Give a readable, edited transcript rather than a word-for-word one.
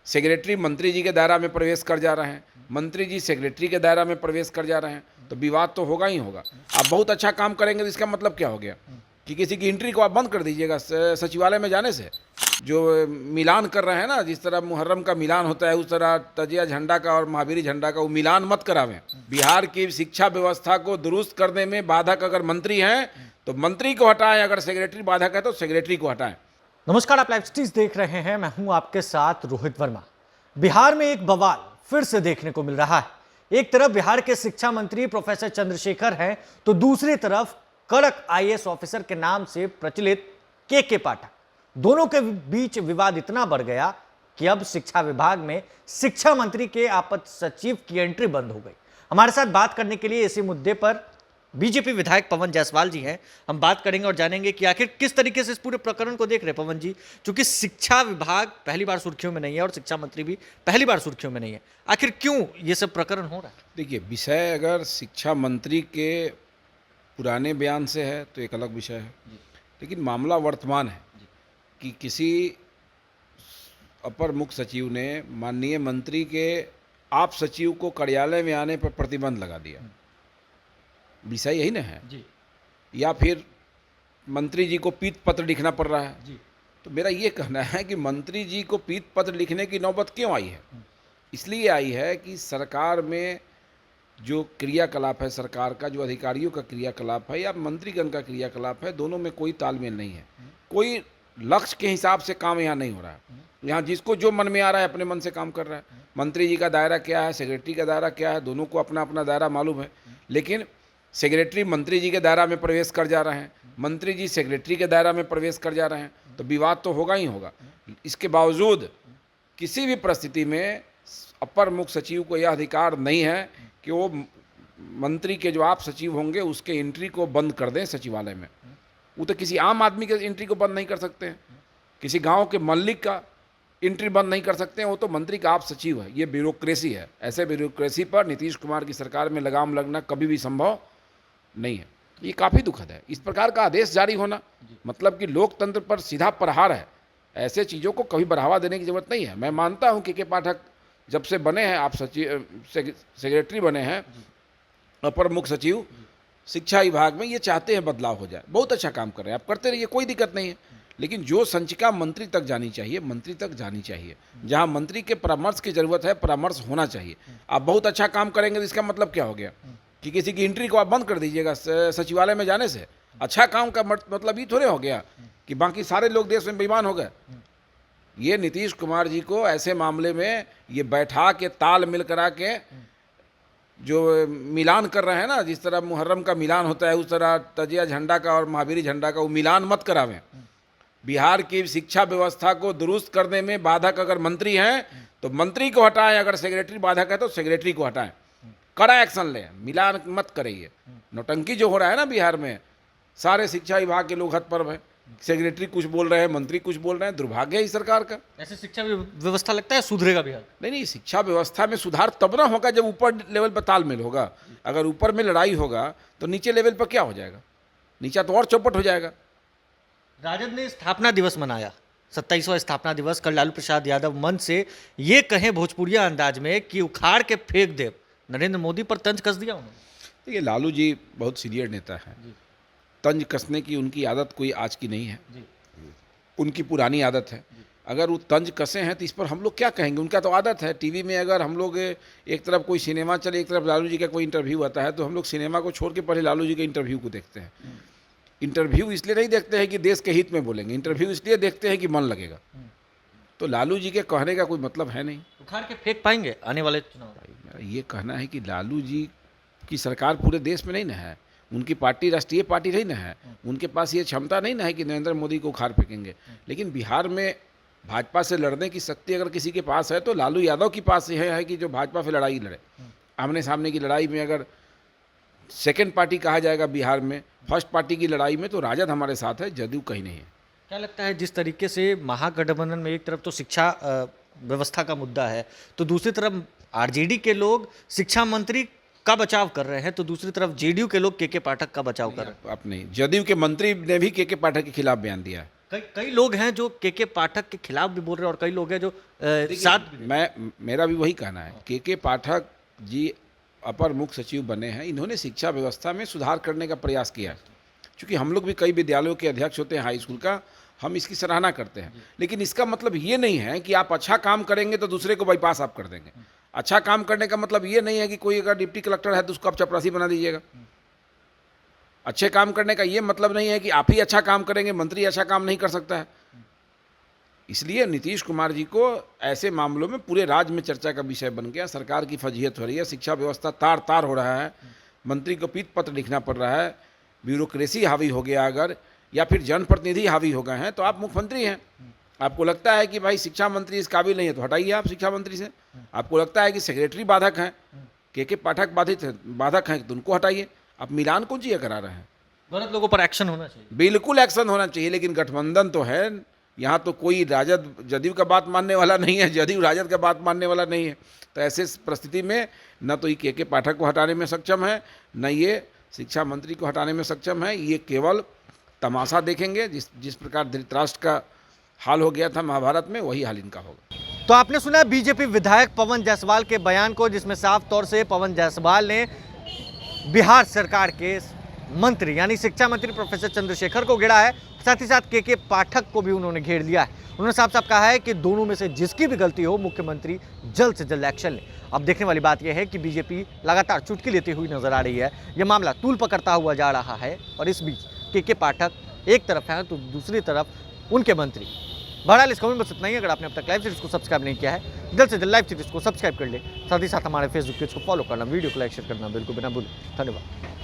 Secretary मंत्री जी के दायरा में प्रवेश कर जा रहे हैं, मंत्री जी सेक्रेटरी के दायरा में प्रवेश कर जा रहे हैं, तो विवाद तो होगा ही होगा। आप बहुत अच्छा काम करेंगे तो इसका मतलब क्या हो गया कि किसी की एंट्री को आप बंद कर दीजिएगा सचिवालय में जाने से। जो मिलान कर रहे हैं ना, जिस तरह मुहर्रम का मिलान होता है उस तरह तजिया झंडा का और महावीरी झंडा का वो मिलान मत करावें। बिहार की शिक्षा व्यवस्था को दुरुस्त करने में बाधक अगर मंत्री हैं तो मंत्री को हटाएं, अगर सेक्रेटरी बाधक है तो सेक्रेटरी को हटाएं। नमस्कार, आप लाइव स्ट्रीट देख रहे हैं। मैं हूं आपके साथ रोहित वर्मा। बिहार में एक बवाल फिर से देखने को मिल रहा है। एक तरफ बिहार के शिक्षा मंत्री प्रोफेसर चंद्रशेखर हैं, तो दूसरी तरफ कड़क आईएएस ऑफिसर के नाम से प्रचलित के पाठक। दोनों के बीच विवाद इतना बढ़ गया कि अब शिक्षा विभाग में शिक्षा मंत्री के आपात सचिव की एंट्री बंद हो गई। हमारे साथ बात करने के लिए इसी मुद्दे पर बीजेपी विधायक पवन जायसवाल जी हैं। हम बात करेंगे और जानेंगे कि आखिर किस तरीके से इस पूरे प्रकरण को देख रहे हैं पवन जी, क्योंकि शिक्षा विभाग पहली बार सुर्खियों में नहीं है और शिक्षा मंत्री भी पहली बार सुर्खियों में नहीं है। आखिर क्यों ये सब प्रकरण हो रहा है? देखिए, विषय अगर शिक्षा मंत्री के पुराने बयान से है तो एक अलग विषय है, लेकिन मामला वर्तमान है कि किसी अपर मुख्य सचिव ने माननीय मंत्री के आप सचिव को कार्यालय में आने पर प्रतिबंध लगा दिया। विषय यही ना है जी। या फिर मंत्री जी को पीत पत्र लिखना पड़ रहा है जी। तो मेरा ये कहना है कि मंत्री जी को पीत पत्र लिखने की नौबत क्यों आई है? इसलिए आई है कि सरकार में जो क्रियाकलाप है, सरकार का जो अधिकारियों का क्रियाकलाप है या मंत्रीगण का क्रियाकलाप है, दोनों में कोई तालमेल नहीं है। कोई लक्ष्य के हिसाब से काम यहाँ नहीं हो रहा है। यहाँ जिसको जो मन में आ रहा है अपने मन से काम कर रहा है। मंत्री जी का दायरा क्या है, सेक्रेटरी का दायरा क्या है, दोनों को अपना अपना दायरा मालूम है, लेकिन सेक्रेटरी मंत्री जी के दायरा में प्रवेश कर जा रहे हैं, मंत्री जी सेक्रेटरी के दायरा में प्रवेश कर जा रहे हैं, तो विवाद तो होगा ही होगा। इसके बावजूद किसी भी परिस्थिति में अपर मुख्य सचिव को यह अधिकार नहीं है कि वो मंत्री के जो आप सचिव होंगे उसके एंट्री को बंद कर दें सचिवालय में। वो तो किसी आम आदमी के एंट्री को बंद नहीं कर सकते हैं, किसी गांव के मल्लिक का एंट्री बंद नहीं कर सकते हैं, वो तो मंत्री का आप सचिव है। ये ब्यूरोक्रेसी है। ऐसे ब्यूरोक्रेसी पर नीतीश कुमार की सरकार में लगाम लगना कभी भी संभव नहीं है। ये काफ़ी दुखद है। इस प्रकार का आदेश जारी होना मतलब कि लोकतंत्र पर सीधा प्रहार है। ऐसे चीज़ों को कभी बढ़ावा देने की जरूरत नहीं है। मैं मानता हूँ के पाठक जब से बने हैं, आप सचिव सेक्रेटरी बने हैं, अपर मुख्य सचिव शिक्षा विभाग में, ये चाहते हैं बदलाव हो जाए। बहुत अच्छा काम कर रहे हैं, आप करते रहिए, कोई दिक्कत नहीं है। लेकिन जो संचिका मंत्री तक जानी चाहिए, मंत्री तक जानी चाहिए। जहाँ मंत्री के परामर्श की जरूरत है, परामर्श होना चाहिए। आप बहुत अच्छा काम करेंगे तो इसका मतलब क्या हो गया कि किसी की एंट्री को आप बंद कर दीजिएगा सचिवालय में जाने से? अच्छा काम का मतलब ये थोड़े हो गया कि बाकी सारे लोग देश में बेईमान हो गए। ये नीतीश कुमार जी को ऐसे मामले में ये बैठा के ताल मिल करा के जो मिलान कर रहे हैं ना, जिस तरह मुहर्रम का मिलान होता है उस तरह तजिया झंडा का और महावीरी झंडा का वो मिलान मत करावें। बिहार की शिक्षा व्यवस्था को दुरुस्त करने में बाधक अगर मंत्री हैं तो मंत्री को हटाएं, अगर सेक्रेटरी बाधक है तो सेक्रेटरी को हटाएं। कड़ा एक्शन लें, मिलान मत करिए। नौटंकी जो हो रहा है ना बिहार में, सारे शिक्षा विभाग के लोग हतप्रभ हैं। सेक्रेटरी कुछ बोल रहे हैं, मंत्री कुछ बोल रहे हैं। दुर्भाग्य है इस सरकार का। ऐसे शिक्षा व्यवस्था लगता है सुधरेगा बिहार? नहीं, शिक्षा व्यवस्था में सुधार तब ना होगा जब ऊपर लेवल पर तालमेल होगा। अगर ऊपर में लड़ाई होगा तो नीचे लेवल पर क्या हो जाएगा? नीचा तो और चौपट हो जाएगा। राजद ने स्थापना दिवस मनाया, 27वां स्थापना दिवस। कल लालू प्रसाद यादव मंच से ये कहे भोजपुरिया अंदाज में कि उखाड़ के फेंक दे, नरेंद्र मोदी पर तंज कस दिया उन्होंने। देखिए, लालू जी बहुत सीनियर नेता है। तंज कसने की उनकी आदत कोई आज की नहीं है, उनकी पुरानी आदत है। अगर वो तंज कसे हैं तो इस पर हम लोग क्या कहेंगे? उनका तो आदत है। टीवी में अगर हम लोग एक तरफ कोई सिनेमा चले, एक तरफ लालू जी का कोई इंटरव्यू आता है, तो हम लोग सिनेमा को छोड़ के पहले लालू जी के इंटरव्यू को देखते हैं। इंटरव्यू इसलिए नहीं देखते हैं कि देश के हित में बोलेंगे, इंटरव्यू इसलिए देखते हैं कि मन लगेगा। तो लालू जी के कहने का कोई मतलब है नहीं। उखाड़ के फेंक पाएंगे आने वाले चुनाव? मेरा ये कहना है कि लालू जी की सरकार पूरे देश में नहीं ना है, उनकी पार्टी राष्ट्रीय पार्टी नहीं ना है, उनके पास ये क्षमता नहीं ना है कि नरेंद्र मोदी को उखाड़ फेंकेंगे। लेकिन बिहार में भाजपा से लड़ने की शक्ति अगर किसी के पास है तो लालू यादव के पास यह है कि जो भाजपा से लड़ाई लड़े। आमने सामने की लड़ाई में अगर सेकेंड पार्टी कहा जाएगा बिहार में, फर्स्ट पार्टी की लड़ाई में, तो राजद हमारे साथ है, जदयू कहीं नहीं है। क्या लगता है, जिस तरीके से महागठबंधन में एक तरफ तो शिक्षा व्यवस्था का मुद्दा है, तो दूसरी तरफ आरजेडी के लोग शिक्षा मंत्री का बचाव कर रहे हैं, तो दूसरी तरफ जेडीयू के लोग के पाठक का बचाव कर रहे हैं? आप नहीं, जदयू के मंत्री ने भी के पाठक के खिलाफ बयान दिया है। कई लोग हैं जो के पाठक के खिलाफ भी बोल रहे हैं और कई लोग हैं जो साथ मेरा भी वही कहना है। के पाठक जी अपर मुख्य सचिव बने हैं, इन्होंने शिक्षा व्यवस्था में सुधार करने का प्रयास किया है। क्योंकि हम लोग भी कई विद्यालयों के अध्यक्ष होते हैं हाई स्कूल का, हम इसकी सराहना करते हैं, लेकिन इसका मतलब ये नहीं है कि आप अच्छा काम करेंगे तो दूसरे को बाईपास आप कर देंगे। अच्छा काम करने का मतलब ये नहीं है कि कोई अगर डिप्टी कलेक्टर है तो उसको आप चपरासी बना दीजिएगा। अच्छे काम करने का ये मतलब नहीं है कि आप ही अच्छा काम करेंगे, मंत्री अच्छा काम नहीं कर सकता है। इसलिए नीतीश कुमार जी को ऐसे मामलों में पूरे राज्य में चर्चा का विषय बन गया। सरकार की फजीहत हो रही है, शिक्षा व्यवस्था तार तार हो रहा है, मंत्री को पीत पत्र लिखना पड़ रहा है, ब्यूरोक्रेसी हावी हो गया अगर, या फिर जनप्रतिनिधि हावी हो गए हैं, तो आप मुख्यमंत्री हैं। आपको लगता है कि भाई शिक्षा मंत्री इस काबिल नहीं है तो हटाइए आप शिक्षा मंत्री से। आपको लगता है कि सेक्रेटरी बाधक हैं, के पाठक बाधक हैं तो उनको हटाइए। आप मिलान कौन चीज़ करा रहे हैं? गलत लोगों पर एक्शन होना चाहिए। बिल्कुल एक्शन होना चाहिए, लेकिन गठबंधन तो है यहाँ, तो कोई राजद जदयू का बात मानने वाला नहीं है, जदयू राजद का बात मानने वाला नहीं है। तो ऐसे परिस्थिति में न तो ये के पाठक को हटाने में सक्षम है, न ये शिक्षा मंत्री को हटाने में सक्षम है। ये केवल तमाशा देखेंगे। जिस प्रकार धृतराष्ट्र का हाल हो गया था महाभारत में, वही हाल इनका होगा। तो आपने सुना बीजेपी विधायक पवन जायसवाल के बयान को, जिसमें साफ तौर से पवन जायसवाल ने बिहार सरकार के मंत्री यानी शिक्षा मंत्री प्रोफेसर चंद्रशेखर को घेरा है, साथ ही साथ के पाठक को भी उन्होंने घेर लिया है। उन्होंने साफ साफ कहा है कि दोनों में से जिसकी भी गलती हो, मुख्यमंत्री जल्द से जल्द एक्शन ले। अब देखने वाली बात यह है कि बीजेपी लगातार चुटकी लेती हुई नजर आ रही है, यह मामला तूल पकड़ता हुआ जा रहा है, और इस बीच के पाठक एक तरफ हैं तो दूसरी तरफ उनके मंत्री। बहरहाल इस कमेंट बस इतना ही। अगर आपने अब तक लाइव सीरीज को सब्सक्राइब नहीं किया है, जल्द से जल्द लाइव सीरीज को सब्सक्राइब कर ले, साथ ही साथ हमारे फेसबुक पेज को फॉलो करना, वीडियो को लाइक शेयर करना बिल्कुल बिना भूलें। धन्यवाद।